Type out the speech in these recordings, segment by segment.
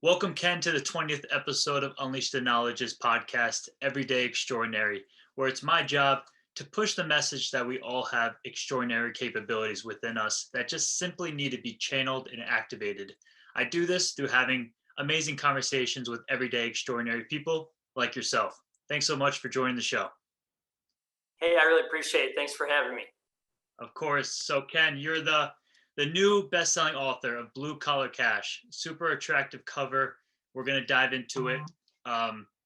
Welcome, Ken, to the 20th episode of Unleash the Knowledge's podcast, Everyday Extraordinary, where it's my job to push the message that we all have extraordinary capabilities within us that just simply need to be channeled and activated. I do this through having amazing conversations with everyday extraordinary people like yourself. Thanks so much for joining the show. Hey, I really appreciate it. Thanks for having me. Of course. So, Ken, you're the new best-selling author of Blue Collar Cash. Super attractive cover. We're going to dive into it.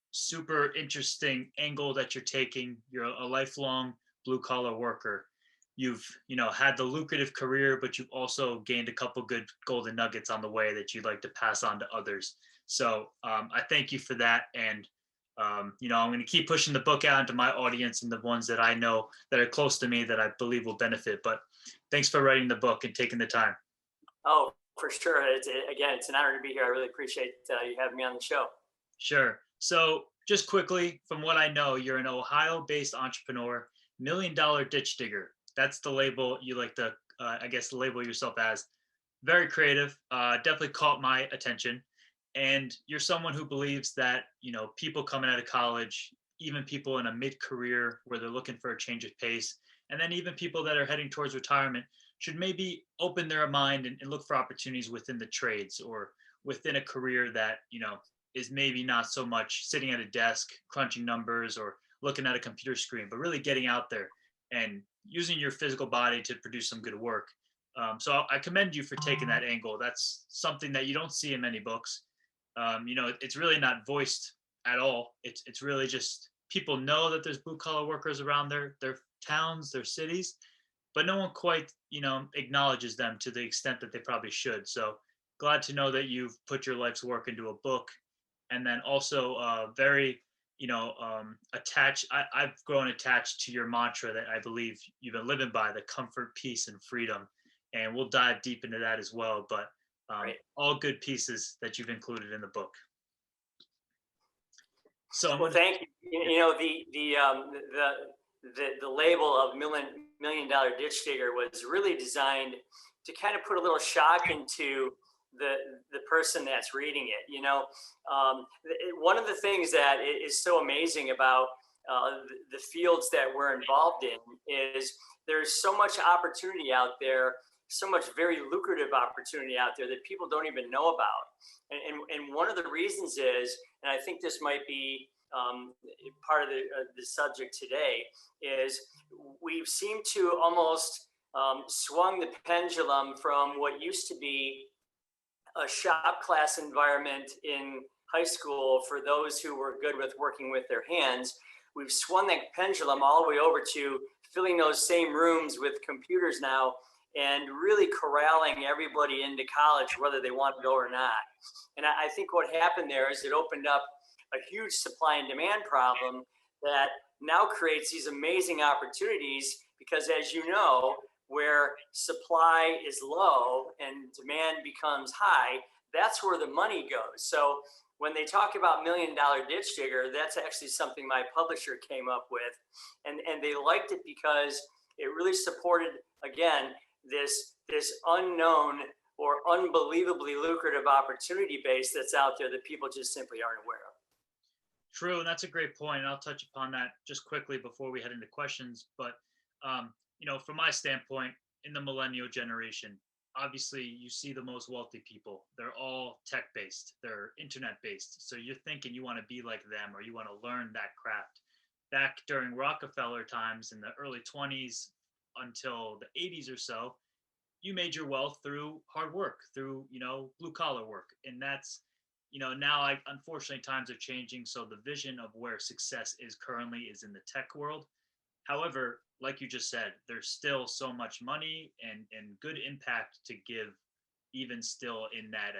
Super interesting angle that you're taking. You're a lifelong blue collar worker. You've had the lucrative career, but you've also gained a couple good golden nuggets on the way that you'd like to pass on to others. So I thank you for that. And I'm going to keep pushing the book out into my audience and the ones that I know that are close to me that I believe will benefit. But thanks for writing the book and taking the time. Oh, for sure. It's an honor to be here. I really appreciate you having me on the show. Sure. So just quickly, from what I know, you're an Ohio-based entrepreneur, million-dollar ditch digger. That's the label you like to, label yourself as. Very creative. Definitely caught my attention. And you're someone who believes that, people coming out of college, even people in a mid-career where they're looking for a change of pace, and then even people that are heading towards retirement should maybe open their mind and look for opportunities within the trades or within a career that, is maybe not so much sitting at a desk, crunching numbers or looking at a computer screen, but really getting out there and using your physical body to produce some good work. So I commend you for taking that angle. That's something that you don't see in many books. It's really not voiced at all. It's really just people know that there's blue collar workers around their towns, their cities, but no one quite, acknowledges them to the extent that they probably should. So glad to know that you've put your life's work into a book, and then also very, attached. I've grown attached to your mantra that I believe you've been living by: the comfort, peace, and freedom. And we'll dive deep into that as well. But Right. all good pieces that you've included in the book. So Well, thank you. The label of million dollar ditch digger was really designed to kind of put a little shock into the person that's reading it. One of the things that is so amazing about the fields that we're involved in is there's so much opportunity out there, so much very lucrative opportunity out there that people don't even know about. And one of the reasons is, and I think this might be part of the subject today, is we seem to almost swung the pendulum from what used to be a shop class environment in high school for those who were good with working with their hands. We've swung that pendulum all the way over to filling those same rooms with computers now and really corralling everybody into college, whether they want to go or not. And I think what happened there is it opened up a huge supply and demand problem that now creates these amazing opportunities because, as you know, where supply is low and demand becomes high, that's where the money goes. So when they talk about million dollar ditch digger, that's actually something my publisher came up with. And they liked it because it really supported, again, this unknown or unbelievably lucrative opportunity base that's out there that people just simply aren't aware of. True, and that's a great point. And I'll touch upon that just quickly before we head into questions. But from my standpoint, in the millennial generation, obviously you see the most wealthy people. They're all tech-based, they're internet-based. So you're thinking you want to be like them or you want to learn that craft. Back during Rockefeller times in the early 20s until the 80s or so, you made your wealth through hard work, through, blue collar work. And that's, now unfortunately times are changing. So the vision of where success is currently is in the tech world. However, like you just said, there's still so much money and good impact to give, even still in that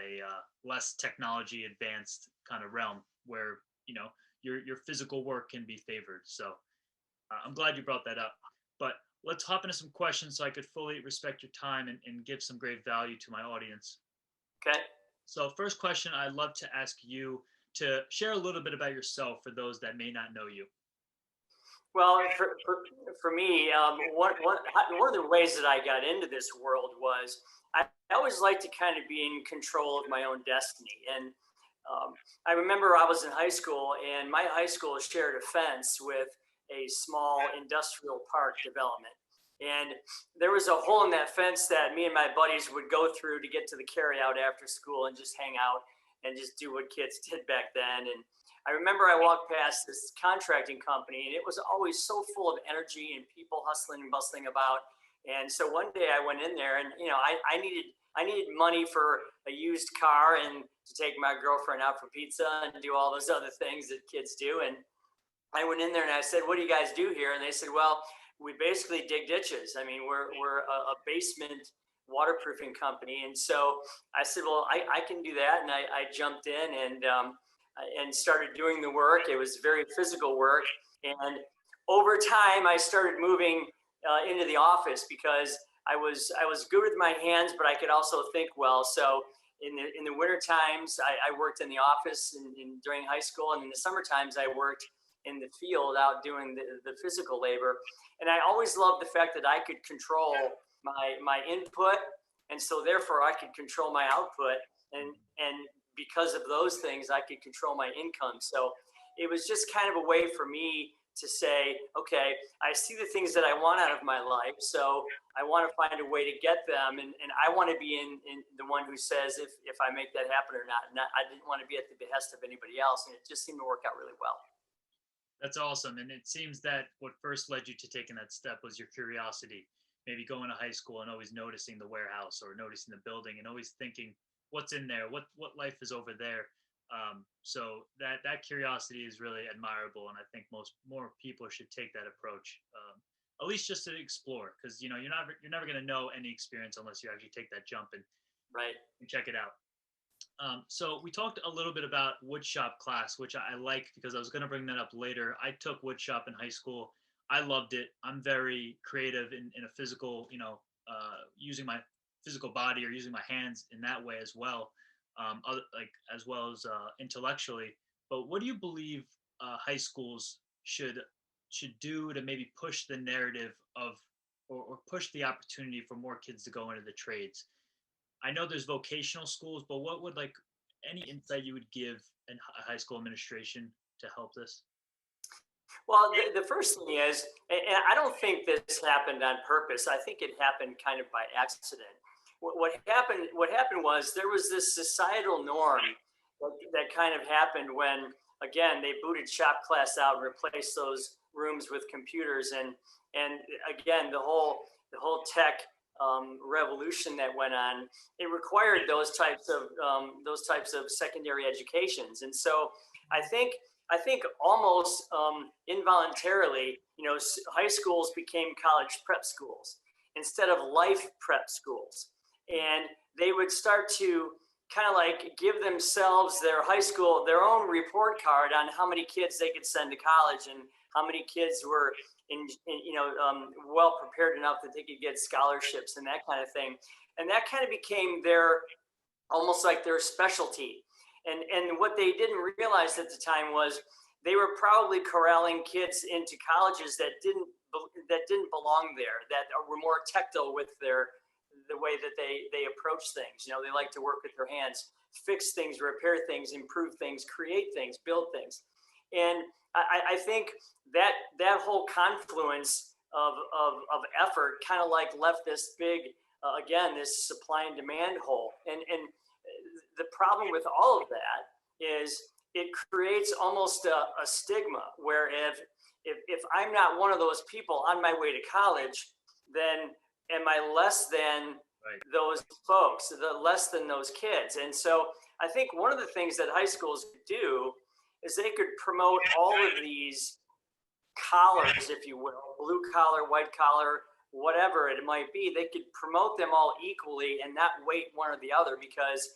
less technology advanced kind of realm where, your physical work can be favored. So I'm glad you brought that up. But let's hop into some questions so I could fully respect your time and give some great value to my audience. Okay. So first question, I'd love to ask you to share a little bit about yourself for those that may not know you. Well, for me, one of the ways that I got into this world was I always like to kind of be in control of my own destiny. And I remember I was in high school, and my high school shared a fence with a small industrial park development. And there was a hole in that fence that me and my buddies would go through to get to the carryout after school and just hang out and just do what kids did back then. And I remember I walked past this contracting company, and it was always so full of energy and people hustling and bustling about. And so one day I went in there, and I needed money for a used car and to take my girlfriend out for pizza and do all those other things that kids do. And I went in there and I said, "What do you guys do here?" And they said, "Well, we basically dig ditches. I mean, we're a basement waterproofing company." And so I said, "Well, I can do that." And I jumped in and started doing the work. It was very physical work. And over time, I started moving into the office because I was good with my hands, but I could also think well. So in the winter times, I worked in the office during high school, and in the summer times, I worked in the field out doing the physical labor. And I always loved the fact that I could control my input, and so therefore I could control my output, and because of those things, I could control my income. So it was just kind of a way for me to say, okay, I see the things that I want out of my life, so I want to find a way to get them, and I want to be in the one who says if I make that happen or not. And I didn't want to be at the behest of anybody else, and it just seemed to work out really well. That's awesome. And it seems that what first led you to taking that step was your curiosity. Maybe going to high school and always noticing the warehouse or noticing the building and always thinking what's in there, what life is over there. So that curiosity is really admirable, and I think most more people should take that approach, at least just to explore, because you're never going to know any experience unless you actually take that jump Right. and check it out. So we talked a little bit about woodshop class, which I like because I was going to bring that up later. I took woodshop in high school. I loved it. I'm very creative in a physical, using my physical body or using my hands in that way as well, like as well as intellectually. But what do you believe high schools should do to maybe push the narrative of or push the opportunity for more kids to go into the trades? I know there's vocational schools, but what would like any insight you would give a high school administration to help this? Well, the first thing is, and I don't think this happened on purpose. I think it happened kind of by accident. What happened was there was this societal norm that kind of happened when, again, they booted shop class out and replaced those rooms with computers, and again, the whole tech revolution that went on, it required those types of secondary educations. And so I think I think almost involuntarily, high schools became college prep schools instead of life prep schools. And they would start to kind of like give themselves their high school, their own report card on how many kids they could send to college and how many kids were well prepared enough that they could get scholarships and that kind of thing. And that kind of became their almost like their specialty. And what they didn't realize at the time was they were probably corralling kids into colleges that didn't belong there, that were more tactile with the way that they approach things. They like to work with their hands, fix things, repair things, improve things, create things, build things. And I think that whole confluence of effort kind of like left this big again, this supply and demand hole. And the problem with all of that is it creates almost a stigma where if I'm not one of those people on my way to college, then am I less than Right. those folks, less than those kids? And so I think one of the things that high schools could do is they could promote all of these collars, if you will, blue collar, white collar, whatever it might be. They could promote them all equally and not weight one or the other, because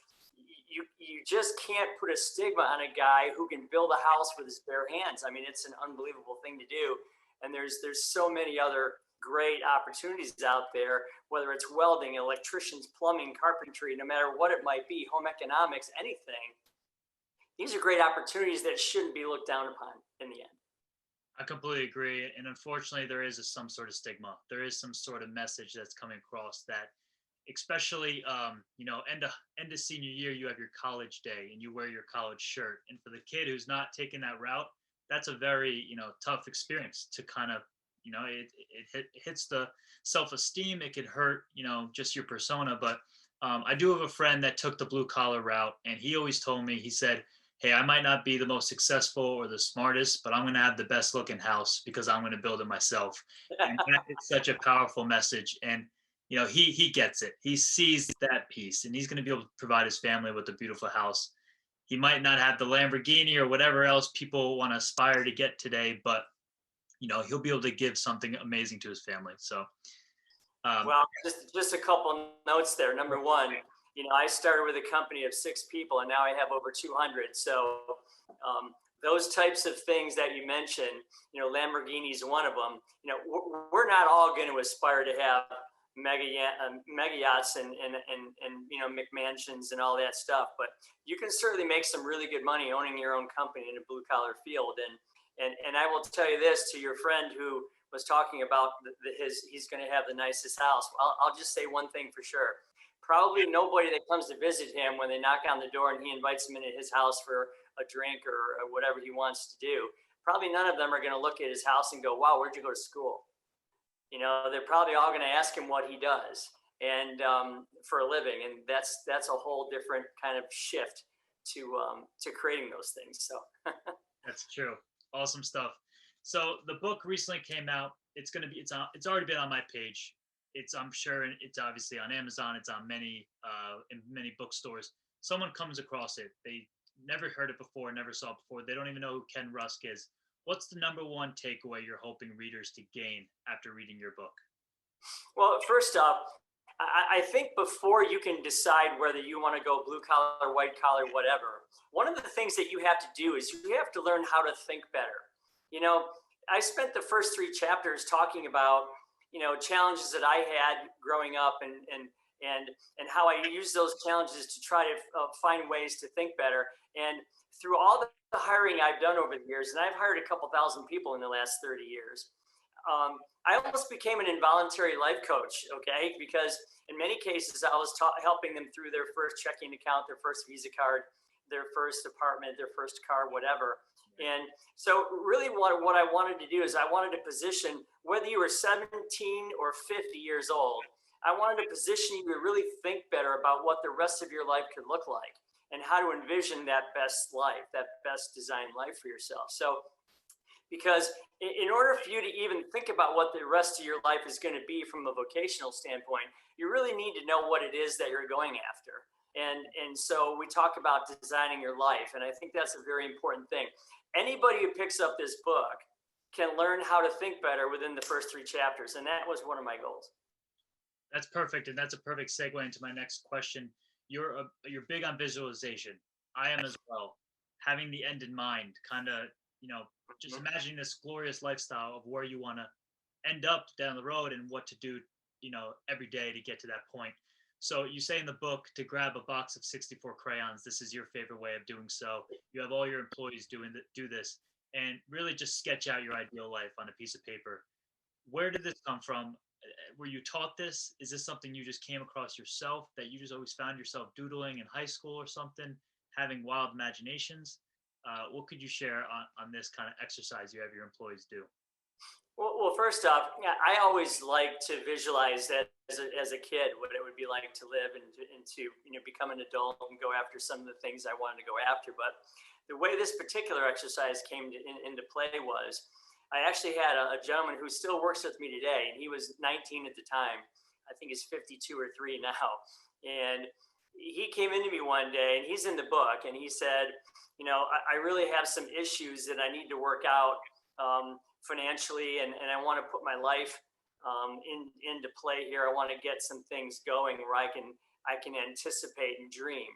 you just can't put a stigma on a guy who can build a house with his bare hands. I mean, it's an unbelievable thing to do. And there's so many other great opportunities out there, whether it's welding, electricians, plumbing, carpentry, no matter what it might be, home economics, anything. These are great opportunities that shouldn't be looked down upon in the end. I completely agree. And unfortunately, there is some sort of stigma. There is some sort of message that's coming across that especially end of senior year, you have your college day and you wear your college shirt. And for the kid who's not taking that route, that's a very tough experience to kind of it hits the self-esteem. It could hurt just your persona. But I do have a friend that took the blue collar route, and he always told me, he said, hey, I might not be the most successful or the smartest, but I'm going to have the best looking house because I'm going to build it myself. And that is such a powerful message. And he gets it. He sees that piece, and he's going to be able to provide his family with a beautiful house. He might not have the Lamborghini or whatever else people want to aspire to get today, but he'll be able to give something amazing to his family. So Well, just a couple notes there. Number one, I started with a company of 6 people, and now I have over 200. So those types of things that you mentioned, Lamborghini is one of them. We're not all going to aspire to have mega yachts and McMansions and all that stuff, but you can certainly make some really good money owning your own company in a blue collar field. And I will tell you this, to your friend who was talking about he's going to have the nicest house. I'll just say one thing for sure. Probably nobody that comes to visit him, when they knock on the door and he invites them into his house for a drink or whatever he wants to do, probably none of them are going to look at his house and go, wow, where'd you go to school? They're probably all going to ask him what he does and for a living. And that's a whole different kind of shift to creating those things. So that's true. Awesome stuff. So the book recently came out. It's already been on my page. I'm sure it's obviously on Amazon. It's on in many bookstores. Someone comes across it. They never heard it before, never saw it before. They don't even know who Ken Rusk is. What's the number one takeaway you're hoping readers to gain after reading your book? Well, first off, I think before you can decide whether you want to go blue collar, white collar, whatever, one of the things that you have to do is you have to learn how to think better. I spent the first 3 chapters talking about, challenges that I had growing up and how I used those challenges to try to find ways to think better. And through all the hiring I've done over the years, and I've hired a couple thousand people in the last 30 years, I almost became an involuntary life coach, okay? Because in many cases, I was helping them through their first checking account, their first Visa card, their first apartment, their first car, whatever. And so really what I wanted to do is I wanted to position, whether you were 17 or 50 years old, I wanted to position you to really think better about what the rest of your life could look like and how to envision that best life, that best designed life for yourself. So, because in order for you to even think about what the rest of your life is going to be from a vocational standpoint, you really need to know what it is that you're going after. And so we talk about designing your life, and I think that's a very important thing. Anybody who picks up this book can learn how to think better within the first 3 chapters, and that was one of my goals. That's perfect, and that's a perfect segue into my next question. You're big on visualization. I am as well. Having the end in mind, kind of just imagining this glorious lifestyle of where you want to end up down the road and what to do every day to get to that point. So you say in the book to grab a box of 64 crayons. This is your favorite way of doing so. You have all your employees do this, and really just sketch out your ideal life on a piece of paper. Where did this come from? Were you taught this? Is this something you just came across yourself, that you just always found yourself doodling in high school or something, having wild imaginations? What could you share on this kind of exercise you have your employees do? Well, first off, yeah, I always like to visualize that as a kid, what it would be like to live and to become an adult and go after some of the things I wanted to go after. But the way this particular exercise came into play was I actually had a gentleman who still works with me today, and he was 19 at the time. I think he's 52 or 3 now. And he came into me one day, and he's in the book, and he said, I really have some issues that I need to work out financially, and I want to put my life into play here. I want to get some things going where I can anticipate and dream.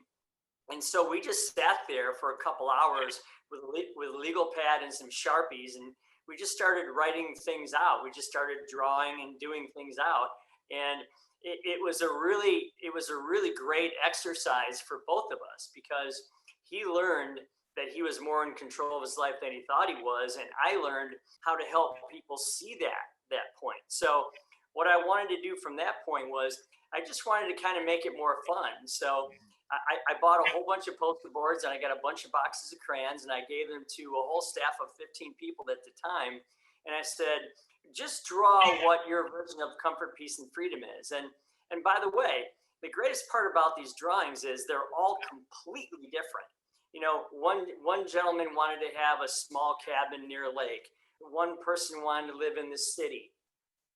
And so we just sat there for a couple hours with a legal pad and some Sharpies, and we just started writing things out. We just started drawing and doing things out, and it was a really great exercise for both of us, because he learned that he was more in control of his life than he thought he was, and I learned how to help people see that point. So what I wanted to do from that point was I just wanted to kind of make it more fun. So I bought a whole bunch of poster boards and I got a bunch of boxes of crayons and I gave them to a whole staff of 15 people at the time. And I said, just draw what your version of comfort, peace, and freedom is. And by the way, the greatest part about these drawings is they're all completely different. You know, one gentleman wanted to have a small cabin near a lake. One person wanted to live in the city.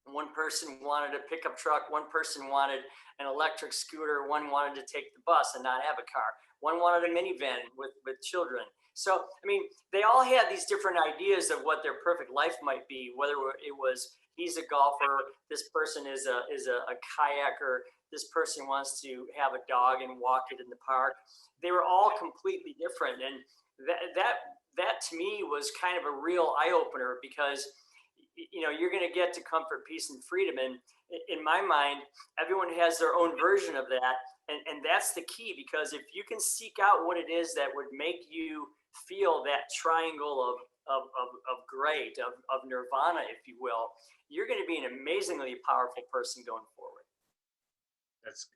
One person wanted a pickup truck. One person wanted an electric scooter. One wanted to take the bus and not have a car. One wanted a minivan with children. So, I mean, they all had these different ideas of what their perfect life might be, whether it was he's a golfer, this person is a kayaker, this person wants to have a dog and walk it in the park. They were all completely different. And that to me was kind of a real eye opener because you know you're going to get to comfort, peace, and freedom, and in my mind everyone has their own version of that, and that's the key, because if you can seek out what it is that would make you feel that triangle of great, of nirvana, if you will, you're going to be an amazingly powerful person going forward.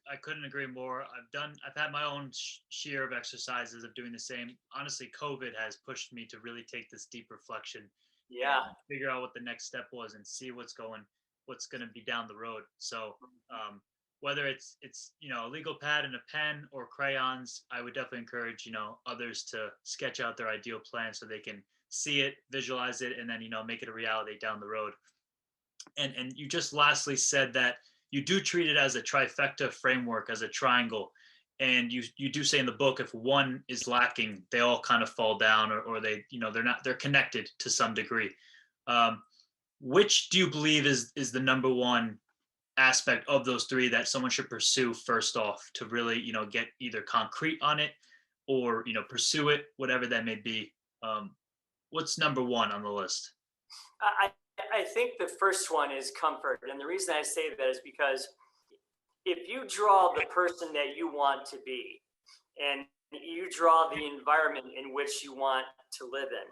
I couldn't agree more. I've had my own share of exercises of doing the same. Honestly, COVID has pushed me to really take this deep reflection Yeah. and figure out what the next step was and see what's going to be down the road. So whether it's a legal pad and a pen or crayons, I would definitely encourage others to sketch out their ideal plan so they can see it, visualize it, and then make it a reality down the road. And you just lastly said that you do treat it as a trifecta framework, as a triangle. And you do say in the book, if one is lacking, they all kind of fall down, or they're connected to some degree. Which do you believe is the number one aspect of those three that someone should pursue first off to really, get either concrete on it or, pursue it, whatever that may be? What's number one on the list? I think the first one is comfort. And the reason I say that is because if you draw the person that you want to be and you draw the environment in which you want to live in,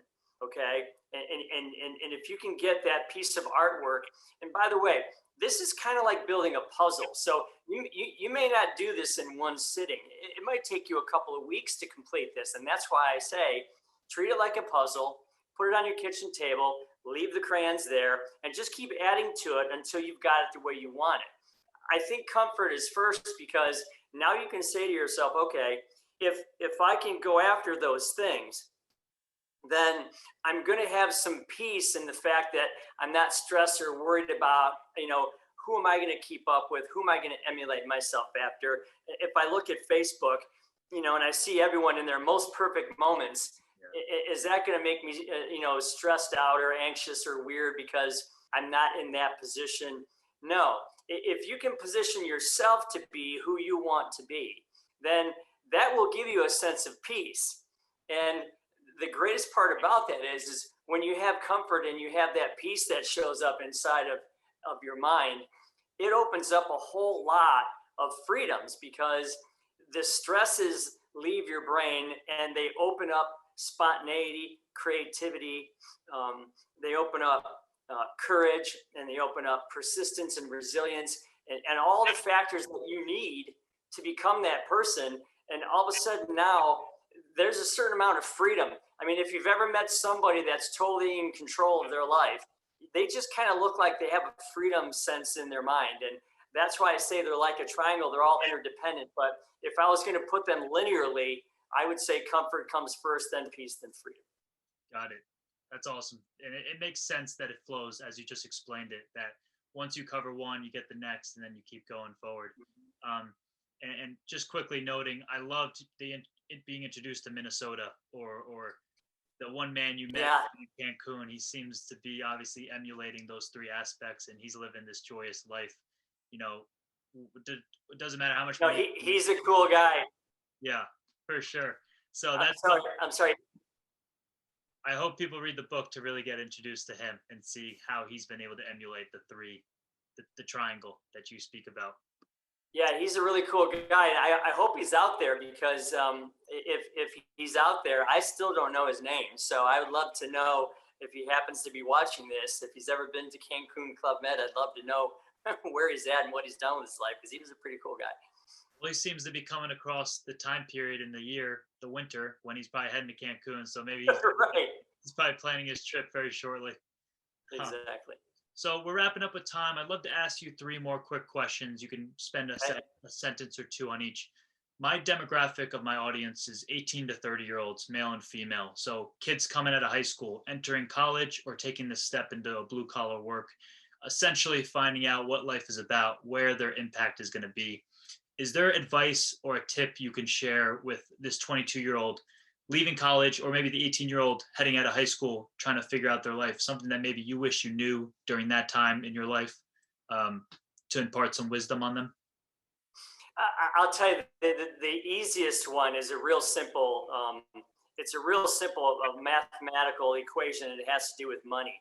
okay, and if you can get that piece of artwork, and by the way, this is kind of like building a puzzle. So you may not do this in one sitting. It might take you a couple of weeks to complete this. And that's why I say treat it like a puzzle, put it on your kitchen table, leave the crayons there, and just keep adding to it until you've got it the way you want it. I think comfort is first because now you can say to yourself, okay, if I can go after those things, then I'm going to have some peace in the fact that I'm not stressed or worried about, who am I going to keep up with? Who am I going to emulate myself after? If I look at Facebook, and I see everyone in their most perfect moments, is that going to make me, stressed out or anxious or weird because I'm not in that position? No. If you can position yourself to be who you want to be, then that will give you a sense of peace. And the greatest part about that is when you have comfort and you have that peace that shows up inside of your mind, it opens up a whole lot of freedoms because the stresses leave your brain and they open up spontaneity, creativity. They open up courage, and they open up persistence and resilience, and all the factors that you need to become that person. And all of a sudden now there's a certain amount of freedom. I mean, if you've ever met somebody that's totally in control of their life, they just kind of look like they have a freedom sense in their mind. And that's why I say they're like a triangle. They're all interdependent. But if I was going to put them linearly, I would say comfort comes first, then peace, then freedom. Got it. That's awesome. And it makes sense that it flows as you just explained it, that once you cover one, you get the next, and then you keep going forward. And just quickly noting, I loved it being introduced to Minnesota or the one man you met in Cancun. He seems to be obviously emulating those three aspects, and he's living this joyous life. It doesn't matter how much money. He's a cool guy. Yeah, for sure. So I'm sorry. I hope people read the book to really get introduced to him and see how he's been able to emulate the triangle that you speak about. Yeah, he's a really cool guy. I hope he's out there because if he's out there, I still don't know his name. So I would love to know if he happens to be watching this, if he's ever been to Cancun Club Med, I'd love to know where he's at and what he's done with his life, because he was a pretty cool guy. Well, he seems to be coming across the time period in the year, the winter, when he's probably heading to Cancun. So maybe Right. he's probably planning his trip very shortly. Huh. Exactly. So we're wrapping up with time. I'd love to ask you three more quick questions. You can spend Okay. a sentence or two on each. My demographic of my audience is 18 to 30-year-olds, male and female. So kids coming out of high school, entering college, or taking the step into a blue collar work, essentially finding out what life is about, where their impact is going to be. Is there advice or a tip you can share with this 22-year-old leaving college, or maybe the 18-year-old heading out of high school trying to figure out their life, something that maybe you wish you knew during that time in your life, um, to impart some wisdom on them? I'll tell you, the easiest one is a real simple. It's a real simple mathematical equation, and it has to do with money.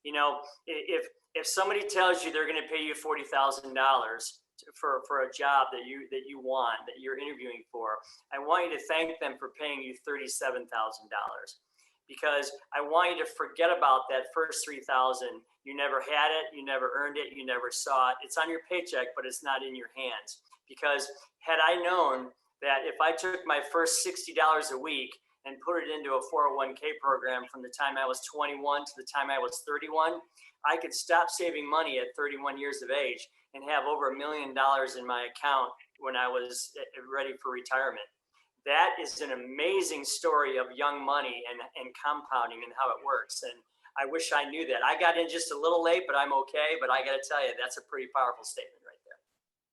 You know, if somebody tells you they're going to pay you $40,000 for a job that you want, that you're interviewing for, I want you to thank them for paying you $37,000, because I want you to forget about that first 3,000. You never had it, you never earned it, you never saw it. It's on your paycheck, but it's not in your hands. Because had I known that if I took my first $60 a week and put it into a 401k program from the time I was 21 to the time I was 31, I could stop saving money at 31 years of age and have over $1 million in my account when I was ready for retirement. That is an amazing story of young money and compounding and how it works. And I wish I knew that. I got in just a little late, but I'm okay. But I got to tell you, that's a pretty powerful statement right there.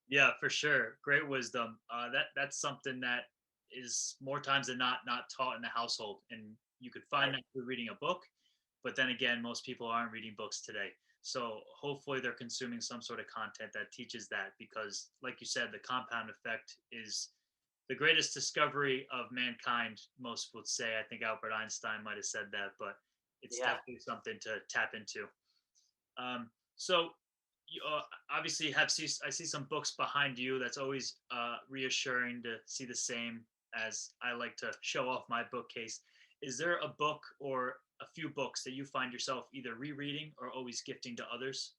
Yeah, for sure. Great wisdom. That's something that is more times than not taught in the household, and you could find Right. that through reading a book. But then again, most people aren't reading books today. So hopefully they're consuming some sort of content that teaches that, because, like you said, the compound effect is the greatest discovery of mankind. Most would say. I think Albert Einstein might have said that, but it's Yeah. definitely something to tap into. So you obviously I see some books behind you. That's always reassuring to see the same, as I like to show off my bookcase. Is there a book or a few books that you find yourself either rereading or always gifting to others?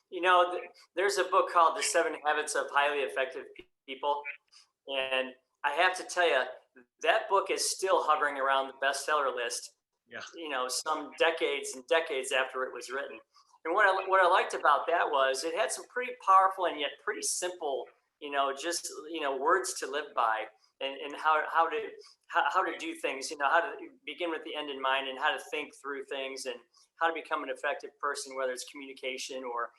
You know, there's a book called The 7 Habits of Highly Effective People. And I have to tell you, that book is still hovering around the bestseller list, Yeah. some decades and decades after it was written. And what I liked about that was it had some pretty powerful and yet pretty simple, just words to live by, and how to do things, how to begin with the end in mind, and how to think through things, and how to become an effective person, whether it's communication or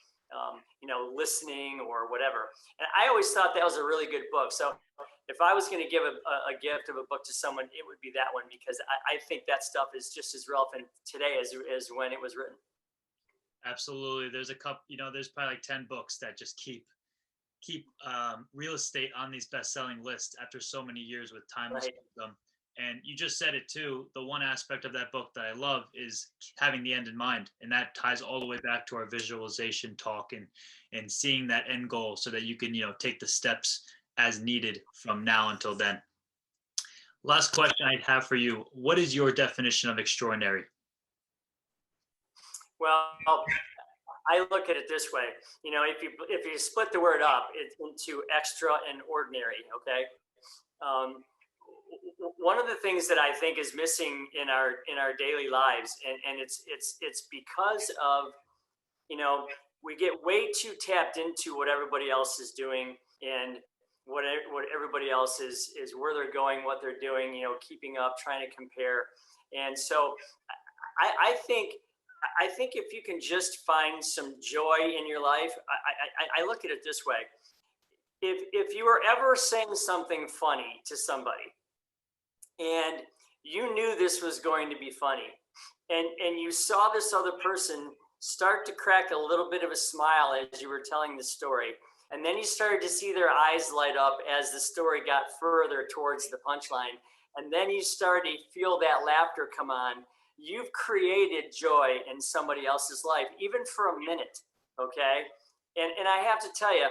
listening or whatever. And I always thought that was a really good book. So if I was going to give a gift of a book to someone, it would be that one, because I think that stuff is just as relevant today as when it was written. Absolutely. There's a couple, there's probably like 10 books that just keep real estate on these best-selling lists after so many years with timeless Right. wisdom. And you just said it too. The one aspect of that book that I love is having the end in mind, and that ties all the way back to our visualization talk, and seeing that end goal so that you can take the steps as needed from now until then. Last question I have for you: what is your definition of extraordinary? Well, I look at it this way. If you split the word up into extra and ordinary, okay. Um, One of the things that I think is missing in our daily lives, and it's because of, we get way too tapped into what everybody else is doing, and what everybody else is where they're going, what they're doing, keeping up, trying to compare. And so I think if you can just find some joy in your life, I look at it this way. If you were ever saying something funny to somebody, and you knew this was going to be funny, and you saw this other person start to crack a little bit of a smile as you were telling the story, and then you started to see their eyes light up as the story got further towards the punchline, and then you started to feel that laughter come on, you've created joy in somebody else's life, even for a minute. Okay. And I have to tell you,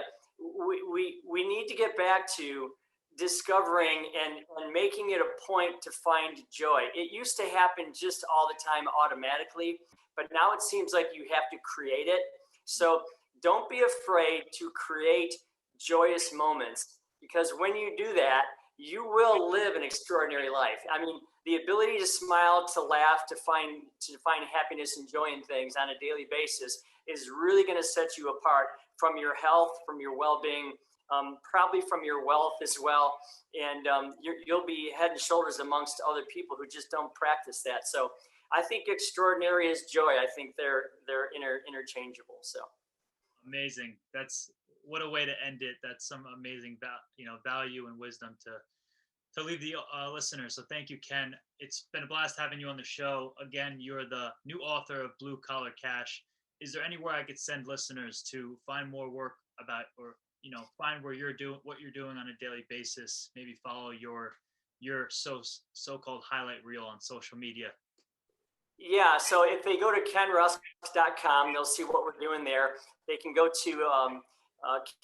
we need to get back to discovering and making it a point to find joy. It used to happen just all the time automatically, but now it seems like you have to create it. So don't be afraid to create joyous moments, because when you do that, you will live an extraordinary life. I mean, the ability to smile, to laugh, to find happiness and joy in things on a daily basis is really going to set you apart from your health, from your well-being, probably from your wealth as well. And you'll be head and shoulders amongst other people who just don't practice that. So I think extraordinary is joy. I think they're interchangeable. So Amazing. That's what a way to end it. That's some amazing, value and wisdom to leave the listeners. So thank you, Ken. It's been a blast having you on the show. Again, you're the new author of Blue Collar Cash. Is there anywhere I could send listeners to find more work about, or find where you're doing what you're doing on a daily basis? Maybe follow your so-called highlight reel on social media. yeah, so if they go to kenrusk.com, they'll see what we're doing there. They can go to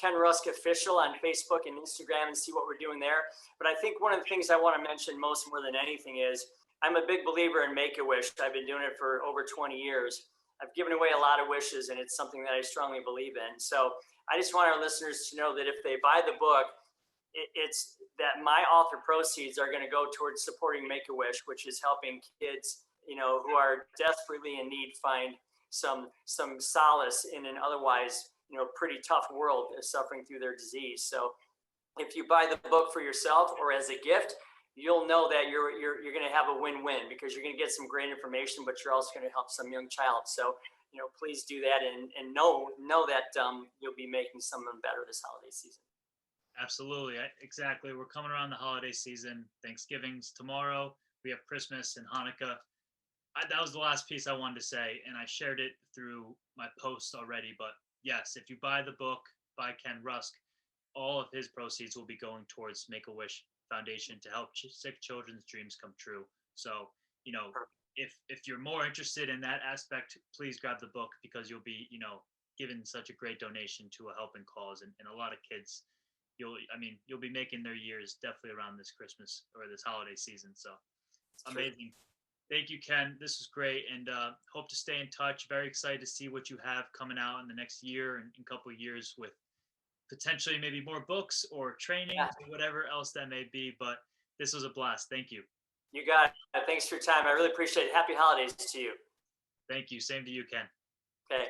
Ken Rusk Official on Facebook and Instagram and see what we're doing there. But I think one of the things I want to mention most more than anything is I'm a big believer in Make-A-Wish. I've been doing it for over 20 years. I've given away a lot of wishes, and it's something that I strongly believe in. So I just want our listeners to know that if they buy the book, it's that my author proceeds are going to go towards supporting Make-A-Wish, which is helping kids, who are desperately in need find some solace in an otherwise, pretty tough world suffering through their disease. So if you buy the book for yourself or as a gift, you'll know that you're going to have a win-win, because you're going to get some great information, but you're also going to help some young child. So, please do that, and know that you'll be making someone better this holiday season. Absolutely. Exactly. We're coming around the holiday season. Thanksgiving's tomorrow. We have Christmas and Hanukkah. That was the last piece I wanted to say, and I shared it through my post already. But yes, if you buy the book by Ken Rusk, all of his proceeds will be going towards Make-A-Wish Foundation to help sick children's dreams come true. So, if you're more interested in that aspect, please grab the book, because you'll be, given such a great donation to a helping cause, and a lot of kids. You'll be making their years definitely around this Christmas or this holiday season. So amazing. Thank you, Ken. This was great, and hope to stay in touch. Very excited to see what you have coming out in the next year and a couple of years, with potentially maybe more books or training Yeah, or whatever else that may be. But this was a blast. Thank you. you got it. Thanks for your time. I really appreciate it. Happy holidays to you. Thank you. Same to you, Ken. Okay.